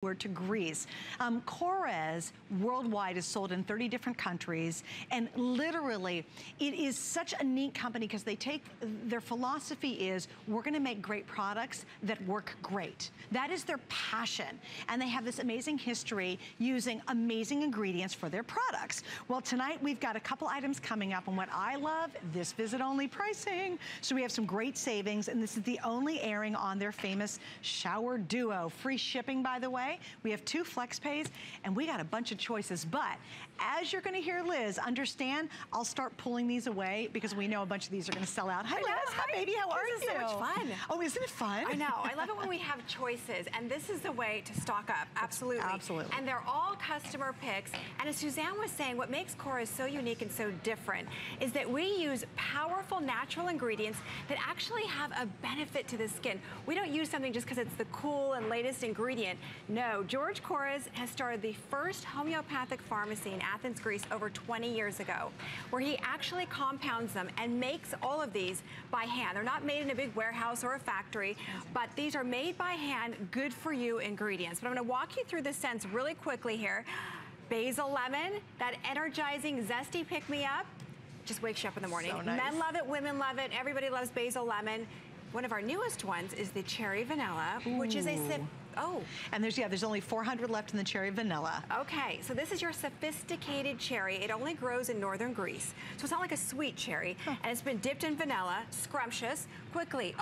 to grease. Korres worldwide is sold in 30 different countries, and literally it is such a neat company because they take, their philosophy is, we're gonna make great products that work great. That is their passion, and they have this amazing history using amazing ingredients for their products. Well, tonight we've got a couple items coming up, and what I love, this visit only pricing. So we have some great savings, and this is the only airing on their famous shower duo. Free shipping, by the way. We have 2 flex pays, and we got a bunch of choices. But as you're gonna hear Liz, understand, I'll start pulling these away because we know a bunch of these are gonna sell out. Hi, Liz. Hi, baby. How are you? This is so much fun. Oh, isn't it fun? I know. I love it when we have choices, and this is the way to stock up. Absolutely. Absolutely. And they're all customer picks. And as Suzanne was saying, what makes Korres so unique and so different is that we use powerful natural ingredients that actually have a benefit to the skin. We don't use something just because it's the cool and latest ingredient. No, George Korres has started the first homeopathic pharmacy in Athens, Greece over 20 years ago, where he actually compounds them and makes all of these by hand. They're not made in a big warehouse or a factory, but these are made by hand, good for you ingredients. But I'm gonna walk you through the scents really quickly here. Basil lemon, that energizing, zesty pick-me-up, just wakes you up in the morning. So nice. Men love it, women love it, everybody loves basil lemon. One of our newest ones is the cherry vanilla, which is a and there's only 400 left in the cherry vanilla. Okay, so this is your sophisticated cherry. It only grows in northern Greece. So it's not like a sweet cherry. And it's been dipped in vanilla, scrumptious, quickly.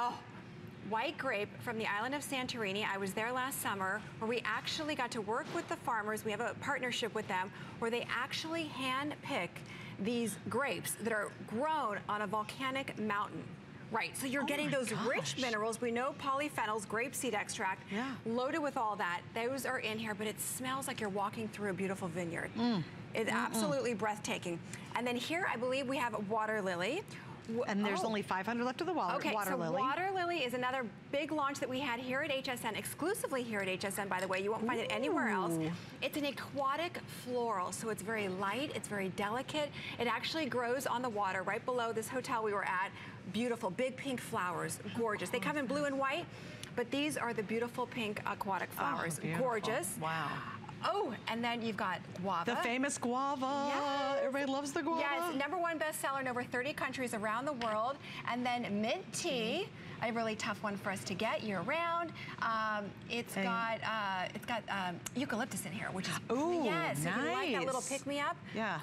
White grape from the island of Santorini. I was there last summer where we actually got to work with the farmers. We have a partnership with them where they actually hand pick these grapes that are grown on a volcanic mountain. Right, so you're getting those rich minerals. We know polyphenols, grapeseed extract, loaded with all that. Those are in here, but it smells like you're walking through a beautiful vineyard. It's absolutely breathtaking. And then here, I believe we have water lily. And there's only 500 left of the water lily. Water lily is another big launch that we had here at HSN, exclusively here at HSN, by the way. You won't find it anywhere else. It's an aquatic floral, so it's very light, it's very delicate. It actually grows on the water right below this hotel we were at. Beautiful, big pink flowers, gorgeous. They come in blue and white, but these are the beautiful pink aquatic flowers. Gorgeous. Wow. Oh, and then you've got guava. The famous guava. Yes. Everybody loves the guava. Yes, #1 bestseller in over 30 countries around the world. And then mint tea, a really tough one for us to get year round. It's got eucalyptus in here, which is nice. If you like that little pick-me-up,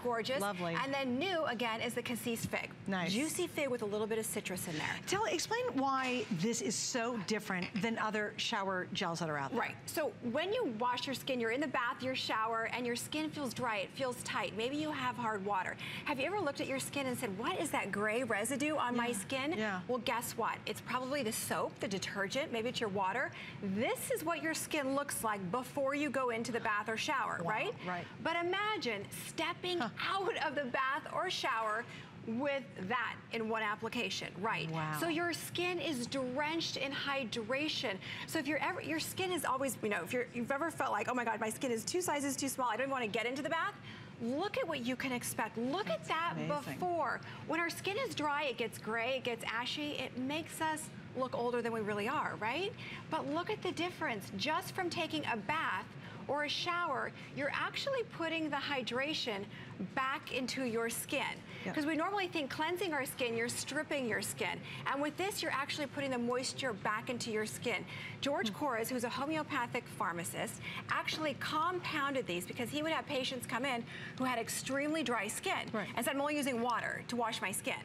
gorgeous. Lovely. And then new again is the cassis fig. Nice. Juicy fig with a little bit of citrus in there. Explain why this is so different than other shower gels that are out there. Right. So when you wash your skin, you're in the bath, your shower, and your skin feels dry, it feels tight. Maybe you have hard water. Have you ever looked at your skin and said, what is that gray residue on my skin? Well, guess what? It's probably the soap, the detergent, maybe it's your water. This is what your skin looks like before you go into the bath or shower, right? Right. But imagine stepping out of the bath or shower with that in one application, right? Wow. So your skin is drenched in hydration. So if your skin is always, if you've ever felt like, oh my God, my skin is 2 sizes too small, I don't even want to get into the bath, look at what you can expect. Look at that before. When our skin is dry, it gets gray, it gets ashy, it makes us look older than we really are, right? But look at the difference. Just from taking a bath or a shower, you're actually putting the hydration back into your skin. Because we normally think cleansing our skin, you're stripping your skin. And with this, you're actually putting the moisture back into your skin. George Korres, who's a homeopathic pharmacist, actually compounded these because he would have patients come in who had extremely dry skin and said, I'm only using water to wash my skin.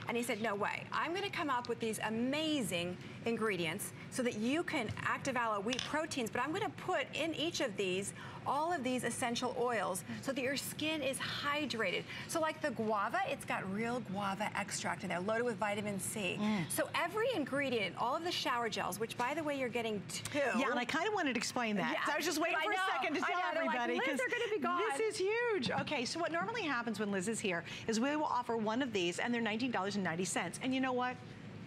And he said, no way. I'm gonna come up with these amazing ingredients so that you can active aloe wheat proteins, but I'm gonna put in each of these all of these essential oils so that your skin is hydrated. So like the guava, it's got real guava extract in there, loaded with vitamin C. So every ingredient, all of the shower gels, which by the way, you're getting 2. Yeah, and I kind of wanted to explain that. So I was just waiting for a second to tell everybody. Like, Liz, they're gonna be gone. This is huge. Okay, so what normally happens when Liz is here is we will offer one of these and they're $19.90. And you know what?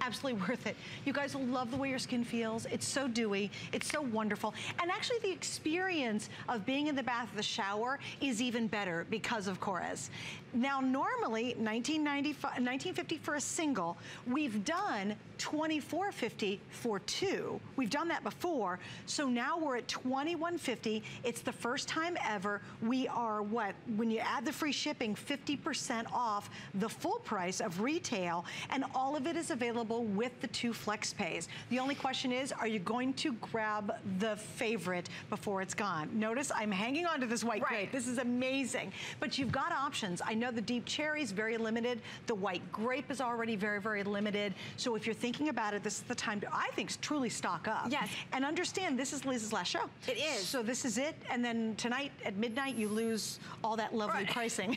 Absolutely worth it. You guys will love the way your skin feels. It's so dewy. It's so wonderful. And actually the experience of being in the bath or the shower is even better because of Korres. Now normally $19.50 for a single. We've done $24.50 for 2. We've done that before, so now we're at $21.50. It's the first time ever. We are, what, when you add the free shipping, 50% off the full price of retail, and all of it is available with the 2 flex pays. The only question is, are you going to grab the favorite before it's gone? Notice I'm hanging on to this white grape. This is amazing. But you've got options. I know the deep cherry is very limited. The white grape is already very, very limited. So if you're thinking about it, this is the time to, I think, truly stock up. Yes. And understand, this is Liz's last show. It is. So this is it. And then tonight at midnight, you lose all that lovely pricing.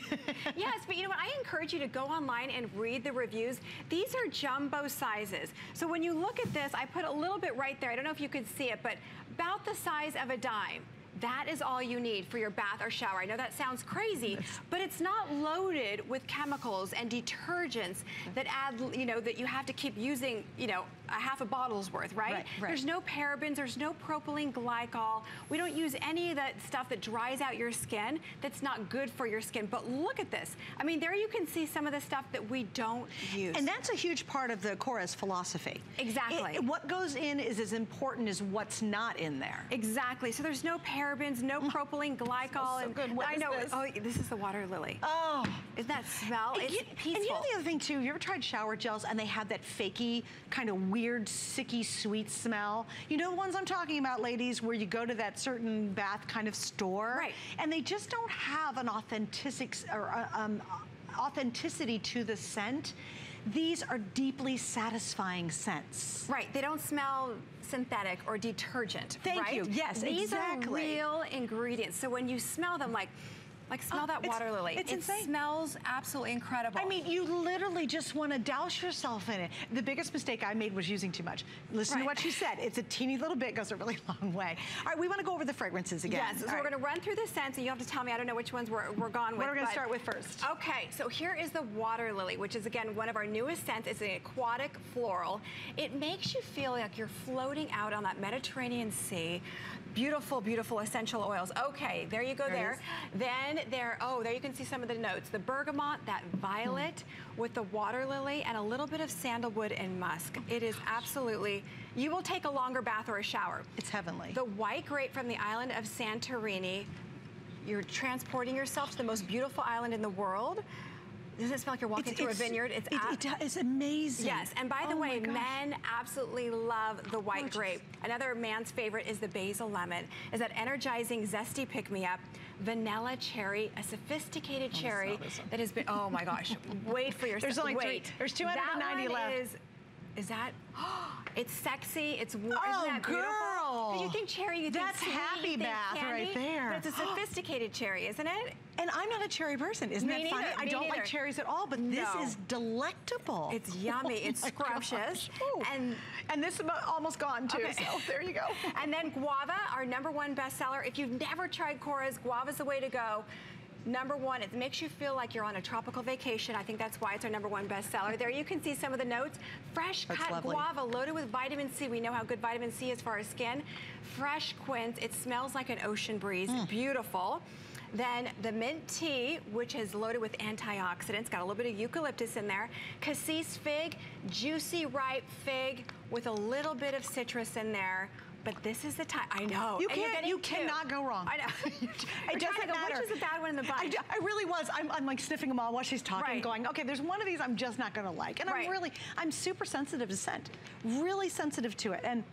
Yes, but you know what? I encourage you to go online and read the reviews. These are jumbo sizes. So when you look at this, I put a little bit right there. I don't know if you could see it, but about the size of a dime. That is all you need for your bath or shower. I know that sounds crazy, but it's not loaded with chemicals and detergents that add, you know, that you have to keep using, you know, a half a bottle's worth, right? There's no parabens, there's no propylene glycol. We don't use any of that stuff that dries out your skin that's not good for your skin. But look at this. I mean, there you can see some of the stuff that we don't use. And that's a huge part of the Korres philosophy. Exactly. What goes in is as important as what's not in there. Exactly. So there's no parabens, no propylene glycol. So good. What I is know. this? Oh, this is the water lily. Oh. Isn't that smell? It's peaceful. And you know the other thing too, you ever tried shower gels and they have that fakey, kind of weird, sicky, sweet smell? You know the ones I'm talking about, ladies, where you go to that certain bath kind of store? Right. And they just don't have an authenticity to the scent. These are deeply satisfying scents. Right. They don't smell synthetic or detergent. Thank you. Yes, These exactly. are real ingredients. So when you smell them, like smell that water lily. It's insane. It smells absolutely incredible. I mean, you literally just want to douse yourself in it. The biggest mistake I made was using too much. Listen to what she said. It's a teeny little bit, goes a really long way. All right, we want to go over the fragrances again. Yes, so we're going to run through the scents, and you have to tell me, I don't know which ones we're gone with. What are we going to start with first? Okay, so here is the water lily, which is, again, one of our newest scents. It's an aquatic floral. It makes you feel like you're floating out on that Mediterranean Sea. Beautiful, beautiful essential oils. Okay, there you go there. Then there you can see some of the notes. The bergamot, that violet with the water lily, and a little bit of sandalwood and musk. It is absolutely, you will take a longer bath or a shower. It's heavenly. The white grape from the island of Santorini. You're transporting yourself to the most beautiful island in the world. Doesn't it smell like you're walking through a vineyard? It's amazing. Yes, and by the way, men absolutely love the white grape. Another man's favorite is the basil lemon. Is that energizing, zesty pick-me-up. Vanilla cherry, a sophisticated cherry that has been, oh my gosh, wait for your There's only 3. There's 290 left. Is that, it's sexy, it's warm, oh, isn't that beautiful? girl. Because you think cherry, you think that's sweet, happy bath candy, right there. But it's a sophisticated cherry, isn't it? And I'm not a cherry person. Isn't that funny? I don't like cherries at all, but this is delectable. It's yummy. It's scrumptious. And this is almost gone too, so there you go. And then guava, our #1 bestseller. If you've never tried Korres, guava's the way to go. #1, it makes you feel like you're on a tropical vacation. I think that's why it's our #1 bestseller. There you can see some of the notes. Fresh cut guava loaded with vitamin C. We know how good vitamin C is for our skin. Fresh quince. It smells like an ocean breeze. Beautiful. Then the mint tea, which is loaded with antioxidants, got a little bit of eucalyptus in there. Cassis fig, juicy ripe fig with a little bit of citrus in there. But this is the time, I know. You cannot go wrong. I know. It doesn't matter. Which is the bad one in the bunch? I really was. I'm like sniffing them all while she's talking, going, okay, there's one of these I'm just not gonna like. And I'm super sensitive to scent. Really sensitive to it. And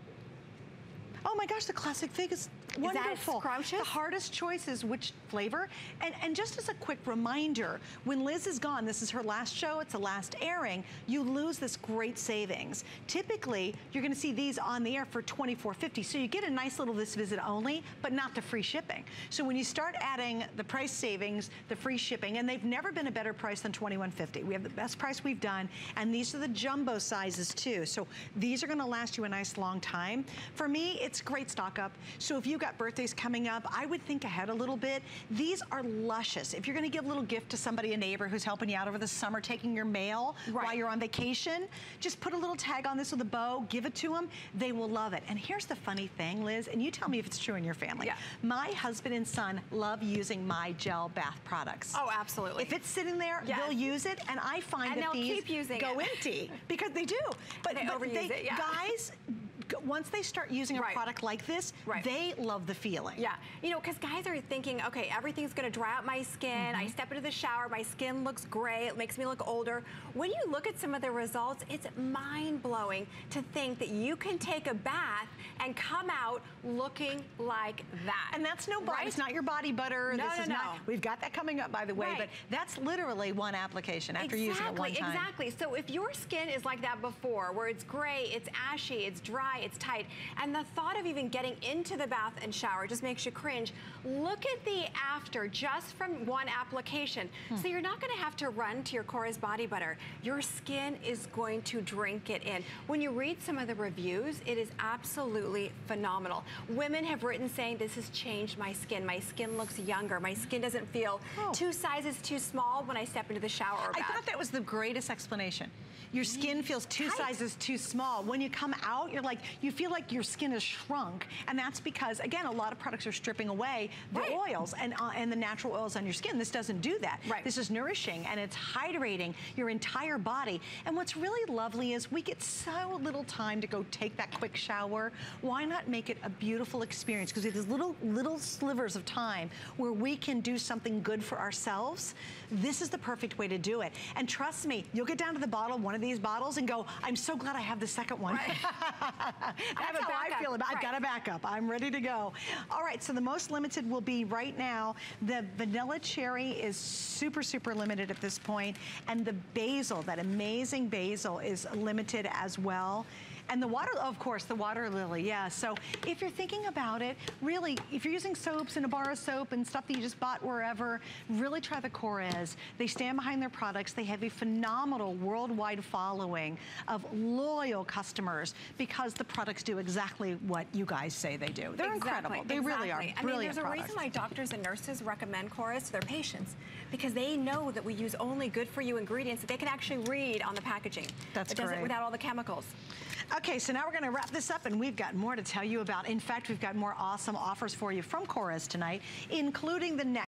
oh my gosh, the classic fig is wonderful. Is that scrumptious? The hardest choice is which flavor. And just as a quick reminder, when Liz is gone, this is her last show, it's the last airing, you lose this great savings. Typically, you're gonna see these on the air for $24.50. So you get a nice little this visit only, but not the free shipping. So when you start adding the price savings, the free shipping, and they've never been a better price than $21.50. We have the best price we've done, and these are the jumbo sizes too. So these are gonna last you a nice long time. For me, it's great stock up. So if you got got birthdays coming up, I would think ahead a little bit. These are luscious. If you're gonna give a little gift to somebody, a neighbor who's helping you out over the summer, taking your mail while you're on vacation, just put a little tag on this with a bow, give it to them, they will love it. And here's the funny thing, Liz, and you tell me if it's true in your family. Yeah. My husband and son love using my gel bath products. Oh, absolutely. If it's sitting there, they'll use it, and I find that these go empty because they do. But they overuse it, guys, once they start using a product like this, they love the feeling. Yeah, you know, because guys are thinking, okay, everything's gonna dry out my skin. I step into the shower, my skin looks gray, it makes me look older. When you look at some of the results, it's mind-blowing to think that you can take a bath and come out looking like that. And that's no body, it's not your body butter. No, this is not, we've got that coming up, by the way, but that's literally one application after using it one time. Exactly, so if your skin is like that before, where it's gray, it's ashy, it's dry, it's tight, and the thought of even getting into the bath and shower just makes you cringe, look at the after just from one application. So you're not gonna have to run to your Korres body butter. Your skin is going to drink it in. When you read some of the reviews, it is absolutely phenomenal. Women have written saying, this has changed my skin. My skin looks younger. My skin doesn't feel 2 sizes too small when I step into the shower or bath. I thought that was the greatest explanation. Your skin feels 2 sizes too small. When you come out, you're like, you feel like your skin is shrunk, and that's because, again, a lot of products are stripping away the oils and the natural oils on your skin. This doesn't do that. This is nourishing, and it's hydrating your entire body. And what's really lovely is we get so little time to go take that quick shower. Why not make it a beautiful experience? Because we have these little slivers of time where we can do something good for ourselves. This is the perfect way to do it. And trust me, you'll get down to the bottle, one of these bottles, and go, I'm so glad I have the second one. That's how I feel about it. I've got a backup. I'm ready to go. All right, so the most limited will be right now, the vanilla cherry is super, super limited at this point, and the basil, that amazing basil, is limited as well. And the water, of course, the water lily, yeah. So if you're thinking about it, really, if you're using soaps and a bar of soap and stuff that you just bought wherever, really try the Korres. They stand behind their products. They have a phenomenal worldwide following of loyal customers because the products do exactly what you guys say they do. They're incredible. They really are. I mean, there's a reason why doctors and nurses recommend Korres to their patients, because they know that we use only good for you ingredients that they can actually read on the packaging. That's great. It does it without all the chemicals. Okay, so now we're gonna wrap this up, and we've got more to tell you about. In fact, we've got more awesome offers for you from Korres tonight, including the next